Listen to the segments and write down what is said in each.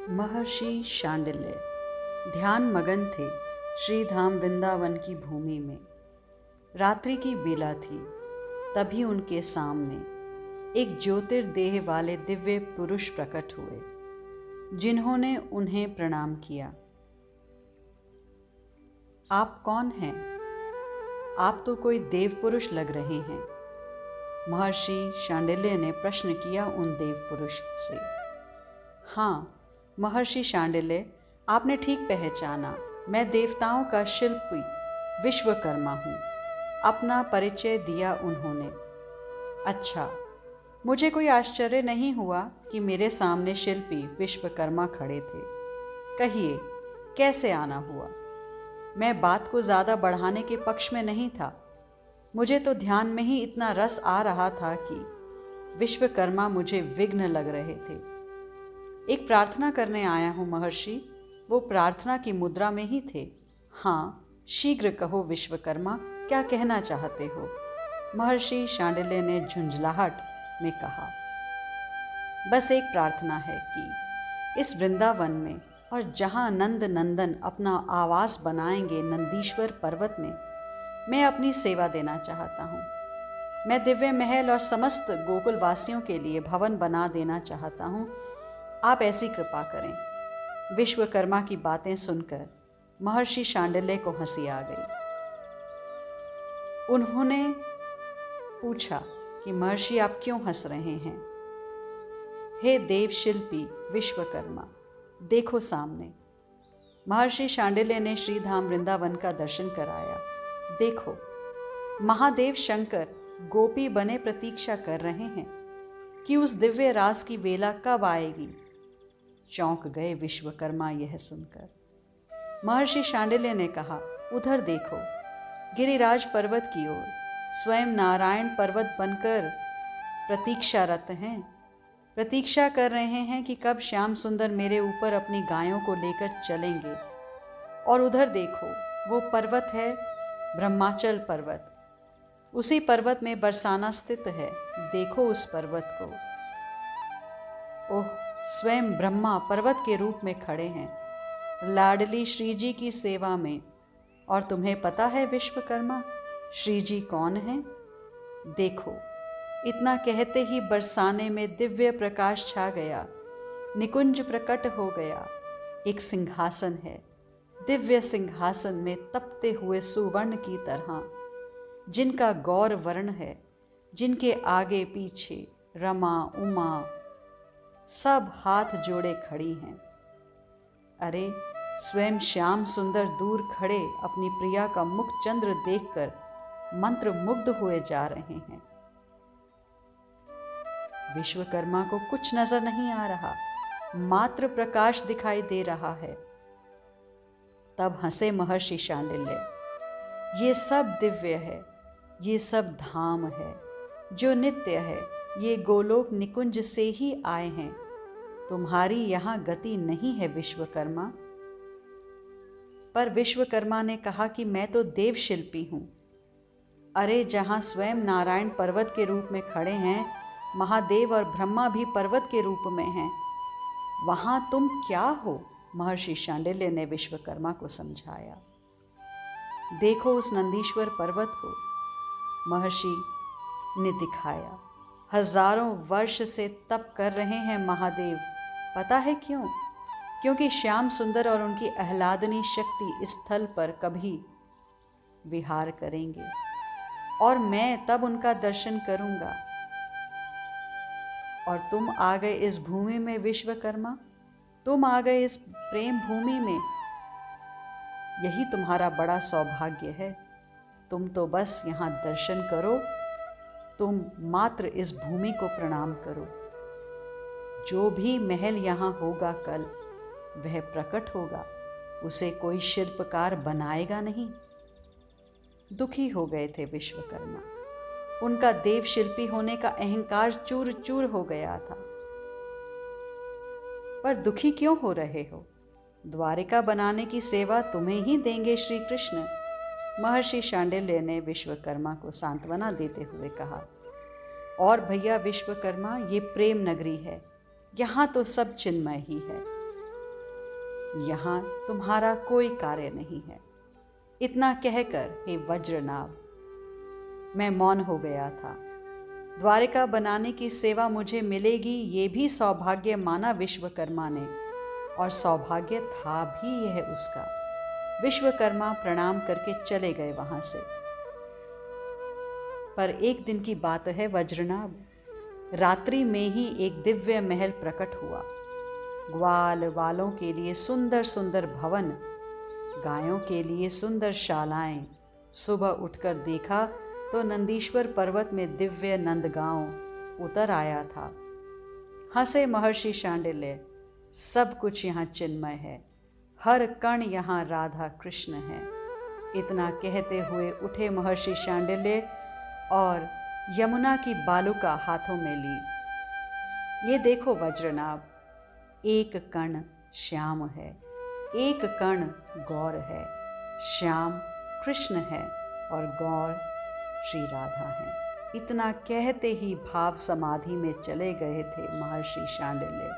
महर्षि शांडिल्य ध्यान मगन थे श्रीधाम वृंदावन की भूमि में। रात्रि की बेला थी, तभी उनके सामने एक ज्योतिर्देह वाले दिव्य पुरुष प्रकट हुए, जिन्होंने उन्हें प्रणाम किया। आप कौन हैं? आप तो कोई देव पुरुष लग रहे हैं। महर्षि शांडिल्य ने प्रश्न किया उन देव पुरुष से। हाँ महर्षि शांडिल्य, आपने ठीक पहचाना। मैं देवताओं का शिल्पी विश्वकर्मा हूँ। अपना परिचय दिया उन्होंने। अच्छा, मुझे कोई आश्चर्य नहीं हुआ कि मेरे सामने शिल्पी विश्वकर्मा खड़े थे। कहिए, कैसे आना हुआ? मैं बात को ज़्यादा बढ़ाने के पक्ष में नहीं था। मुझे तो ध्यान में ही इतना रस आ रहा था कि विश्वकर्मा मुझे विघ्न लग रहे थे। एक प्रार्थना करने आया हूँ महर्षि। वो प्रार्थना की मुद्रा में ही थे। हाँ, शीघ्र कहो विश्वकर्मा, क्या कहना चाहते हो? महर्षि शांडिल्य ने झुंझलाहट में कहा। बस एक प्रार्थना है कि इस वृंदावन में और जहाँ नंद नंदन अपना आवास बनाएंगे नंदीश्वर पर्वत में, मैं अपनी सेवा देना चाहता हूँ। मैं दिव्य महल और समस्त गोकुल वासियों के लिए भवन बना देना चाहता हूँ। आप ऐसी कृपा करें। विश्वकर्मा की बातें सुनकर महर्षि शांडिल्य को हंसी आ गई। उन्होंने पूछा कि महर्षि, आप क्यों हंस रहे हैं? हे देव शिल्पी विश्वकर्मा, देखो सामने। महर्षि शांडिल्य ने श्रीधाम वृंदावन का दर्शन कराया। देखो, महादेव शंकर गोपी बने प्रतीक्षा कर रहे हैं कि उस दिव्य रास की वेला कब आएगी। चौंक गए विश्वकर्मा यह सुनकर। महर्षि शांडिल्य ने कहा, उधर देखो, गिरिराज पर्वत की ओर स्वयं नारायण पर्वत बनकर प्रतीक्षारत हैं। प्रतीक्षा कर रहे हैं कि कब श्याम सुंदर मेरे ऊपर अपनी गायों को लेकर चलेंगे। और उधर देखो, वो पर्वत है ब्रह्माचल पर्वत। उसी पर्वत में बरसाना स्थित है। देखो उस पर्वत को। ओह, स्वयं ब्रह्मा पर्वत के रूप में खड़े हैं, लाडली श्री जी की सेवा में। और तुम्हें पता है विश्वकर्मा, श्री जी कौन हैं? देखो, इतना कहते ही बरसाने में दिव्य प्रकाश छा गया, निकुंज प्रकट हो गया। एक सिंहासन है, दिव्य सिंहासन में तपते हुए सुवर्ण की तरह, जिनका गौर वर्ण है, जिनके आगे पीछे रमा उमा सब हाथ जोड़े खड़ी हैं। अरे, स्वयं श्याम सुंदर दूर खड़े अपनी प्रिया का मुख चंद्र देखकर मंत्र मुग्ध हुए जा रहे हैं। विश्वकर्मा को कुछ नजर नहीं आ रहा, मात्र प्रकाश दिखाई दे रहा है। तब हंसे महर्षि शांडिल्य। ये सब दिव्य है, ये सब धाम है जो नित्य है। ये गोलोक निकुंज से ही आए हैं। तुम्हारी यहाँ गति नहीं है विश्वकर्मा। पर विश्वकर्मा ने कहा कि मैं तो देव शिल्पी हूँ। अरे, जहाँ स्वयं नारायण पर्वत के रूप में खड़े हैं, महादेव और ब्रह्मा भी पर्वत के रूप में हैं, वहाँ तुम क्या हो? महर्षि शांडिल्य ने विश्वकर्मा को समझाया। देखो उस नंदीश्वर पर्वत को। महर्षि ने दिखाया। हजारों वर्ष से तप कर रहे हैं महादेव। पता है क्यों? क्योंकि श्याम सुंदर और उनकी आह्लादनी शक्ति इस स्थल पर कभी विहार करेंगे और मैं तब उनका दर्शन करूंगा। और तुम आ गए इस भूमि में विश्वकर्मा, तुम आ गए इस प्रेम भूमि में। यही तुम्हारा बड़ा सौभाग्य है। तुम तो बस यहाँ दर्शन करो, तुम मात्र इस भूमि को प्रणाम करो। जो भी महल यहाँ होगा कल, वह प्रकट होगा, उसे कोई शिल्पकार बनाएगा नहीं। दुखी हो गए थे विश्वकर्मा। उनका देव शिल्पी होने का अहंकार चूर चूर हो गया था। पर दुखी क्यों हो रहे हो? द्वारिका बनाने की सेवा तुम्हें ही देंगे श्री कृष्ण। महर्षि शांडिल्य ने विश्वकर्मा को सांत्वना देते हुए कहा। और भैया विश्वकर्मा, ये प्रेम नगरी है, यहाँ तो सब चिन्मय ही है। यहाँ तुम्हारा कोई कार्य नहीं है। इतना कहकर हे वज्रनाभ, मैं मौन हो गया था। द्वारिका बनाने की सेवा मुझे मिलेगी ये भी सौभाग्य माना विश्वकर्मा ने, और सौभाग्य था भी यह उसका। विश्वकर्मा प्रणाम करके चले गए वहां से। पर एक दिन की बात है वज्रनाभ, रात्रि में ही एक दिव्य महल प्रकट हुआ। ग्वाल वालों के लिए सुंदर सुंदर भवन, गायों के लिए सुंदर शालाएं। सुबह उठकर देखा तो नंदीश्वर पर्वत में दिव्य नंदगांव उतर आया था। हंसे महर्षि शांडिल्य, सब कुछ यहाँ चिन्मय है, हर कण यहाँ राधा कृष्ण है। इतना कहते हुए उठे महर्षि शांडिल्य और यमुना की बालुका हाथों में ली। ये देखो वज्रनाभ, एक कण श्याम है, एक कण गौर है। श्याम कृष्ण है और गौर श्री राधा है। इतना कहते ही भाव समाधि में चले गए थे महर्षि शांडिल्य।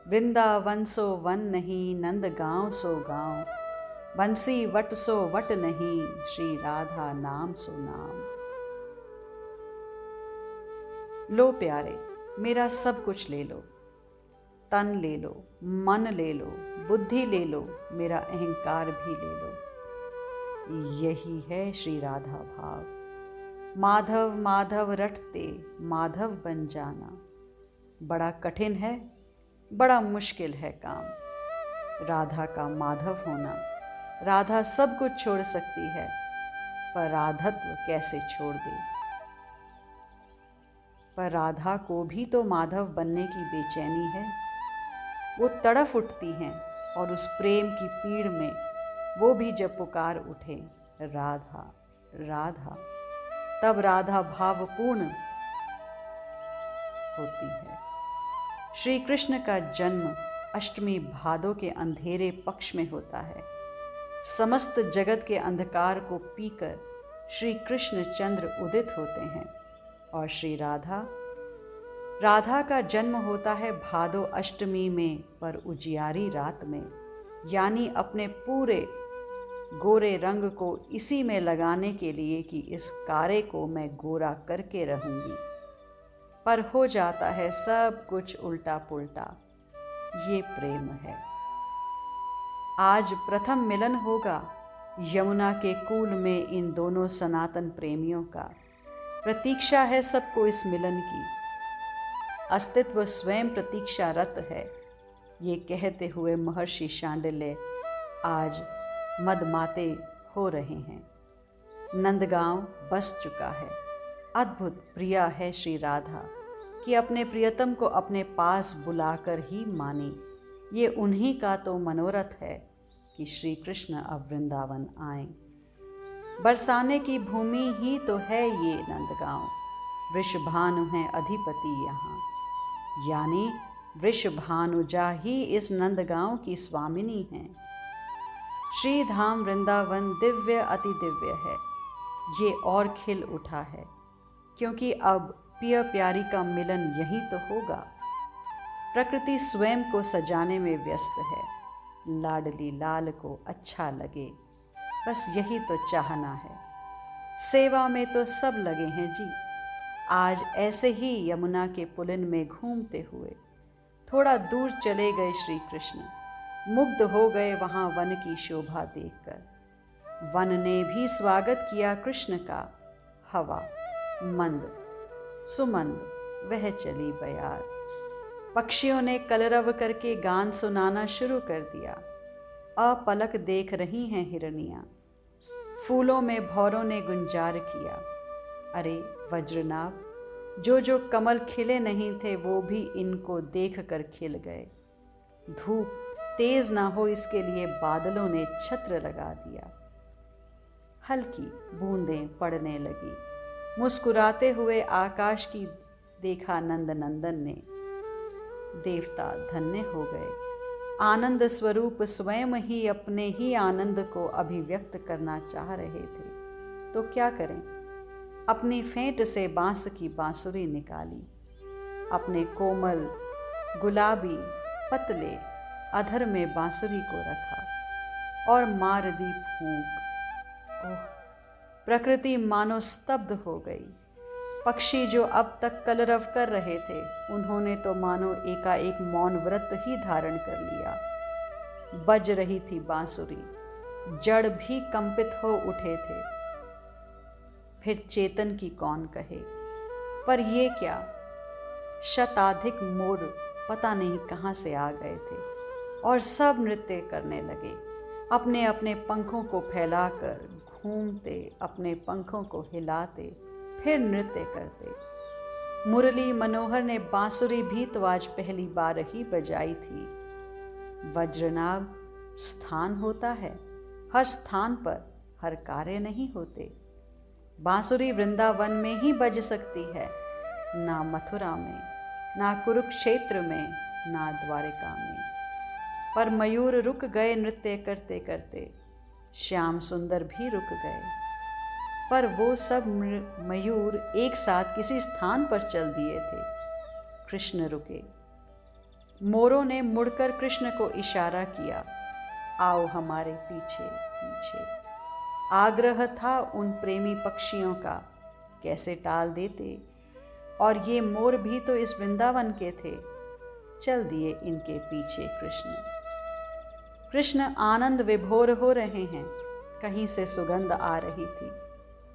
वृंदावन सो वन नहीं, नंद गांव सो गांव, बंसी वट सो वट नहीं, श्री राधा नाम सो नाम। लो प्यारे, मेरा सब कुछ ले लो, तन ले लो, मन ले लो, बुद्धि ले लो, मेरा अहंकार भी ले लो। यही है श्री राधा भाव। माधव माधव रटते माधव बन जाना। बड़ा कठिन है, बड़ा मुश्किल है काम राधा का माधव होना। राधा सब कुछ छोड़ सकती है, पर राधत्व कैसे छोड़ दे। पर राधा को भी तो माधव बनने की बेचैनी है। वो तड़फ उठती हैं और उस प्रेम की पीड़ में वो भी जब पुकार उठे राधा राधा, तब राधा भावपूर्ण होती है। श्री कृष्ण का जन्म अष्टमी भादो के अंधेरे पक्ष में होता है। समस्त जगत के अंधकार को पीकर श्री कृष्ण चंद्र उदित होते हैं और श्री राधा का जन्म होता है भादो अष्टमी में, पर उजियारी रात में, यानी अपने पूरे गोरे रंग को इसी में लगाने के लिए कि इस कारे को मैं गोरा करके रहूंगी। पर हो जाता है सब कुछ उल्टा पुल्टा। ये प्रेम है। आज प्रथम मिलन होगा यमुना के कूल में इन दोनों सनातन प्रेमियों का। प्रतीक्षा है सबको इस मिलन की। अस्तित्व स्वयं प्रतीक्षारत है। ये कहते हुए महर्षि शांडिल्य आज मदमाते हो रहे हैं। नंदगांव बस चुका है। अद्भुत प्रिया है श्री राधा कि अपने प्रियतम को अपने पास बुलाकर ही माने। ये उन्हीं का तो मनोरथ है कि श्री कृष्ण अब वृंदावन आए। बरसाने की भूमि ही तो है ये नंदगांव। वृषभानु हैं अधिपति यहाँ, यानी वृषभानुजा ही इस नंदगांव की स्वामिनी हैं। श्री धाम वृंदावन दिव्य अति दिव्य है। ये और खिल उठा है, क्योंकि अब पिया प्यारी का मिलन यही तो होगा। प्रकृति स्वयं को सजाने में व्यस्त है। लाडली लाल को अच्छा लगे, बस यही तो चाहना है। सेवा में तो सब लगे हैं जी। आज ऐसे ही यमुना के पुलिन में घूमते हुए थोड़ा दूर चले गए श्री कृष्ण। मुग्ध हो गए वहाँ वन की शोभा देखकर। वन ने भी स्वागत किया कृष्ण का। हवा मंद सुमंद वह चली बयार। पक्षियों ने कलरव करके गान सुनाना शुरू कर दिया। अपलक देख रही हैं हिरनियाँ। फूलों में भौरों ने गुंजार किया। अरे वज्रनाभ, जो कमल खिले नहीं थे वो भी इनको देख कर खिल गए। धूप तेज ना हो इसके लिए बादलों ने छत्र लगा दिया। हल्की बूंदें पड़ने लगी। मुस्कुराते हुए आकाश की देखा नंद नंदन ने। देवता धन्य हो गए। आनंद स्वरूप स्वयं ही अपने ही आनंद को अभिव्यक्त करना चाह रहे थे, तो क्या करें। अपनी फेंट से बांस की बांसुरी निकाली। अपने कोमल गुलाबी पतले अधर में बांसुरी को रखा और मार दी फूंक। ओह, प्रकृति मानो स्तब्ध हो गई। पक्षी जो अब तक कलरव कर रहे थे, उन्होंने तो मानो एकाएक मौन व्रत ही धारण कर लिया। बज रही थी बांसुरी, जड़ भी कंपित हो उठे थे। फिर चेतन की कौन कहे, पर ये क्या, शताधिक मोर पता नहीं कहाँ से आ गए थे और सब नृत्य करने लगे, अपने अपने पंखों को फैलाकर घूमते, अपने पंखों को हिलाते, फिर नृत्य करते। मुरली मनोहर ने बांसुरी भी तो आज पहली बार ही बजाई थी। वज्रनाभ स्थान होता है, हर स्थान पर हर कार्य नहीं होते। बांसुरी वृंदावन में ही बज सकती है, ना मथुरा में, ना कुरुक्षेत्र में, ना द्वारिका में। पर मयूर रुक गए नृत्य करते करते, श्याम सुंदर भी रुक गए। पर वो सब मयूर एक साथ किसी स्थान पर चल दिए थे, कृष्ण रुके। मोरों ने मुड़कर कृष्ण को इशारा किया, आओ हमारे पीछे पीछे। आग्रह था उन प्रेमी पक्षियों का, कैसे टाल देते। और ये मोर भी तो इस वृंदावन के थे, चल दिए इनके पीछे कृष्ण। कृष्ण आनंद विभोर हो रहे हैं। कहीं से सुगंध आ रही थी,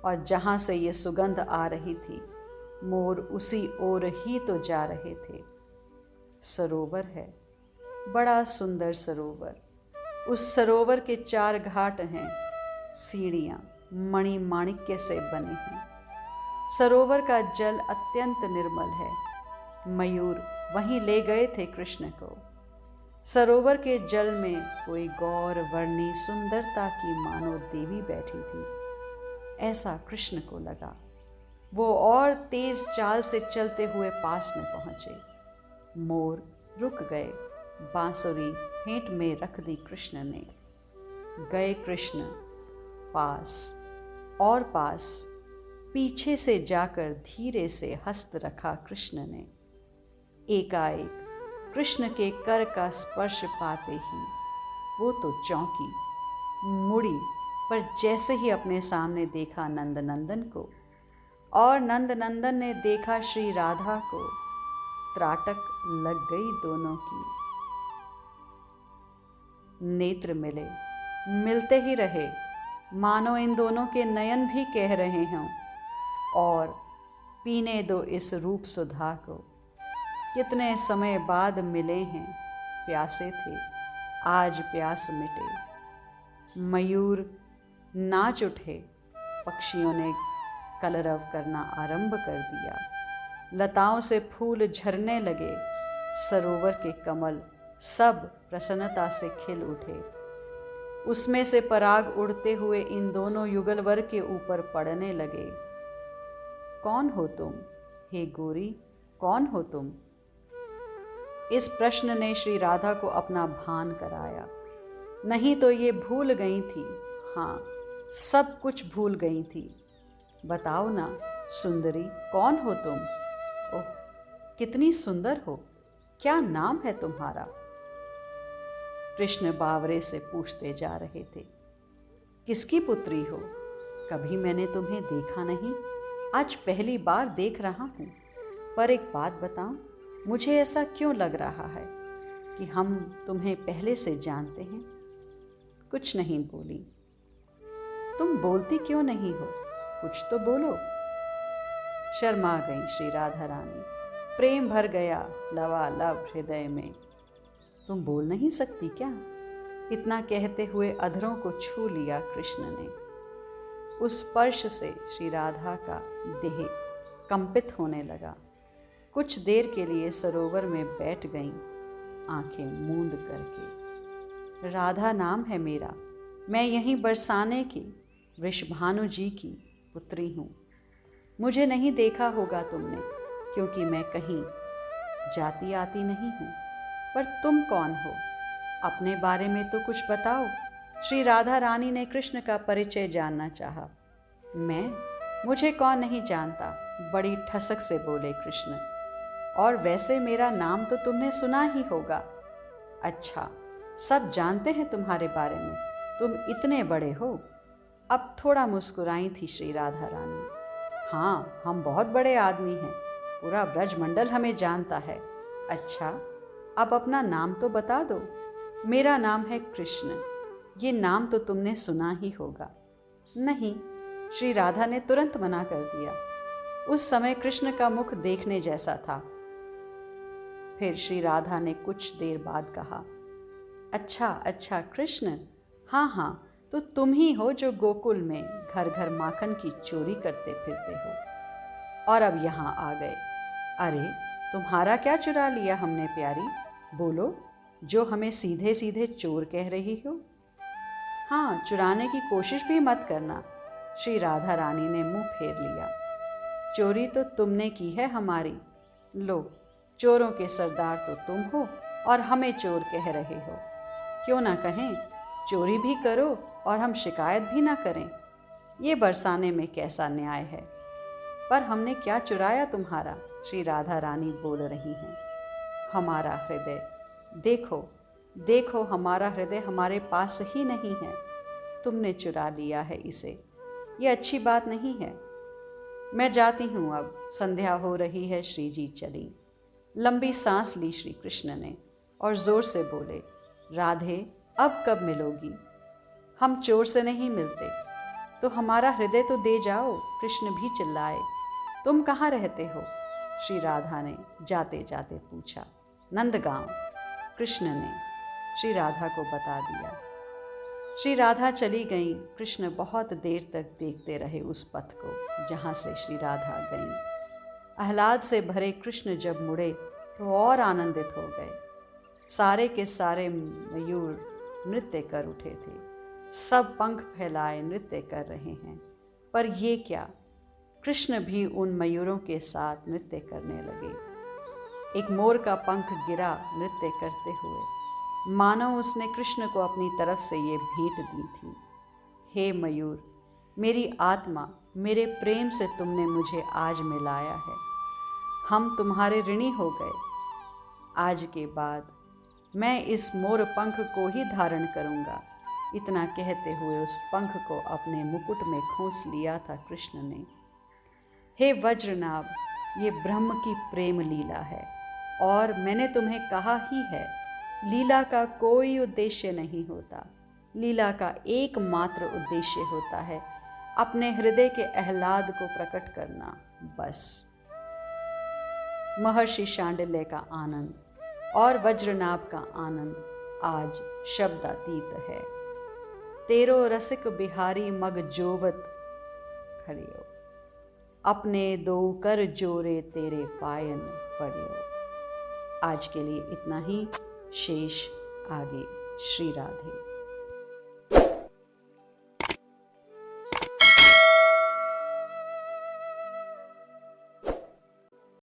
और जहाँ से ये सुगंध आ रही थी, मोर उसी ओर ही तो जा रहे थे। सरोवर है, बड़ा सुंदर सरोवर। उस सरोवर के 4 घाट हैं, सीढ़ियाँ मणि माणिक्य से बने हैं। सरोवर का जल अत्यंत निर्मल है। मयूर वहीं ले गए थे कृष्ण को। सरोवर के जल में कोई गौर वर्णी सुंदरता की मानो देवी बैठी थी, ऐसा कृष्ण को लगा। वो और तेज चाल से चलते हुए पास में पहुंचे। मोर रुक गए, बांसुरी फेंट में रख दी कृष्ण ने। गए कृष्ण पास और पास, पीछे से जाकर धीरे से हस्त रखा कृष्ण ने। एकाएक कृष्ण के कर का स्पर्श पाते ही वो तो चौंकी, मुड़ी, पर जैसे ही अपने सामने देखा नंदनंदन को, और नंदनंदन ने देखा श्री राधा को, त्राटक लग गई दोनों की। नेत्र मिले, मिलते ही रहे, मानो इन दोनों के नयन भी कह रहे हों, और पीने दो इस रूप सुधा को। कितने समय बाद मिले हैं, प्यासे थे, आज प्यास मिटे। मयूर नाच उठे, पक्षियों ने कलरव करना आरंभ कर दिया। लताओं से फूल झरने लगे, सरोवर के कमल सब प्रसन्नता से खिल उठे। उसमें से पराग उड़ते हुए इन दोनों युगलवर के ऊपर पड़ने लगे। कौन हो तुम, हे गोरी, कौन हो तुम? इस प्रश्न ने श्री राधा को अपना भान कराया। नहीं तो ये भूल गई थी, हाँ, सब कुछ भूल गई थी। बताओ ना सुंदरी, कौन हो तुम? ओह, कितनी सुंदर हो, क्या नाम है तुम्हारा? कृष्ण बावरे से पूछते जा रहे थे। किसकी पुत्री हो? कभी मैंने तुम्हें देखा नहीं, आज पहली बार देख रहा हूँ। पर एक बात बताऊं, मुझे ऐसा क्यों लग रहा है कि हम तुम्हें पहले से जानते हैं? कुछ नहीं बोली। तुम बोलती क्यों नहीं हो? कुछ तो बोलो। शर्मा गई श्री राधा रानी। प्रेम भर गया लवालब हृदय में। तुम बोल नहीं सकती क्या? इतना कहते हुए अधरों को छू लिया कृष्ण ने। उस स्पर्श से श्री राधा का देह कंपित होने लगा। कुछ देर के लिए सरोवर में बैठ गईं, आंखें मूंद करके। राधा नाम है मेरा, मैं यहीं बरसाने की वृषभानु जी की पुत्री हूँ। मुझे नहीं देखा होगा तुमने, क्योंकि मैं कहीं जाती आती नहीं हूँ। पर तुम कौन हो? अपने बारे में तो कुछ बताओ। श्री राधा रानी ने कृष्ण का परिचय जानना चाहा। मुझे कौन नहीं जानता, बड़ी ठसक से बोले कृष्ण। और वैसे मेरा नाम तो तुमने सुना ही होगा। अच्छा, सब जानते हैं तुम्हारे बारे में, तुम इतने बड़े हो। अब थोड़ा मुस्कुराई थी श्री राधा रानी। हाँ, हम बहुत बड़े आदमी हैं, पूरा ब्रजमंडल हमें जानता है। अच्छा, अब अपना नाम तो बता दो। मेरा नाम है कृष्ण। ये नाम तो तुमने सुना ही होगा। नहीं, श्री राधा ने तुरंत मना कर दिया। उस समय कृष्ण का मुख देखने जैसा था। फिर श्री राधा ने कुछ देर बाद कहा, अच्छा अच्छा कृष्ण, हाँ हाँ, तो तुम ही हो जो गोकुल में घर घर माखन की चोरी करते फिरते हो और अब यहाँ आ गए। अरे, तुम्हारा क्या चुरा लिया हमने प्यारी? बोलो, जो हमें सीधे सीधे चोर कह रही हो। हाँ, चुराने की कोशिश भी मत करना। श्री राधा रानी ने मुंह फेर लिया। चोरी तो तुमने की है हमारी। लो, चोरों के सरदार तो तुम हो और हमें चोर कह रहे हो। क्यों ना कहें, चोरी भी करो और हम शिकायत भी ना करें। ये बरसाने में कैसा न्याय है? पर हमने क्या चुराया तुम्हारा? श्री राधा रानी बोल रही हैं। हमारा हृदय। देखो देखो, हमारा हृदय हमारे पास ही नहीं है, तुमने चुरा लिया है इसे। ये अच्छी बात नहीं है। मैं जाती हूँ अब, संध्या हो रही है। श्री जी चली। लंबी सांस ली श्री कृष्ण ने और जोर से बोले, राधे, अब कब मिलोगी? हम चोर से नहीं मिलते, तो हमारा हृदय तो दे जाओ। कृष्ण भी चिल्लाए। तुम कहाँ रहते हो? श्री राधा ने जाते जाते पूछा। नंदगांव। कृष्ण ने श्री राधा को बता दिया। श्री राधा चली गईं। कृष्ण बहुत देर तक देखते रहे उस पथ को जहाँ से श्री राधा गईं। आह्लाद से भरे कृष्ण जब मुड़े तो और आनंदित हो गए। सारे के सारे मयूर नृत्य कर उठे थे। सब पंख फैलाए नृत्य कर रहे हैं। पर ये क्या, कृष्ण भी उन मयूरों के साथ नृत्य करने लगे। एक मोर का पंख गिरा नृत्य करते हुए, मानो उसने कृष्ण को अपनी तरफ से ये भेंट दी थी। हे मयूर, मेरी आत्मा, मेरे प्रेम से तुमने मुझे आज मिलाया है। हम तुम्हारे ऋणी हो गए। आज के बाद मैं इस मोर पंख को ही धारण करूँगा। इतना कहते हुए उस पंख को अपने मुकुट में खोस लिया था कृष्ण ने। हे वज्रनाभ, ये ब्रह्म की प्रेम लीला है और मैंने तुम्हें कहा ही है, लीला का कोई उद्देश्य नहीं होता। लीला का एकमात्र उद्देश्य होता है अपने हृदय के आह्लाद को प्रकट करना, बस। महर्षि शांडिल्य का आनंद और वज्रनाभ का आनंद आज शब्दातीत है। तेरो रसिक बिहारी मग जोवत खड़ियो, अपने दो कर जोरे तेरे पायन पड़ियो। आज के लिए इतना ही, शेष आगे। श्री राधे।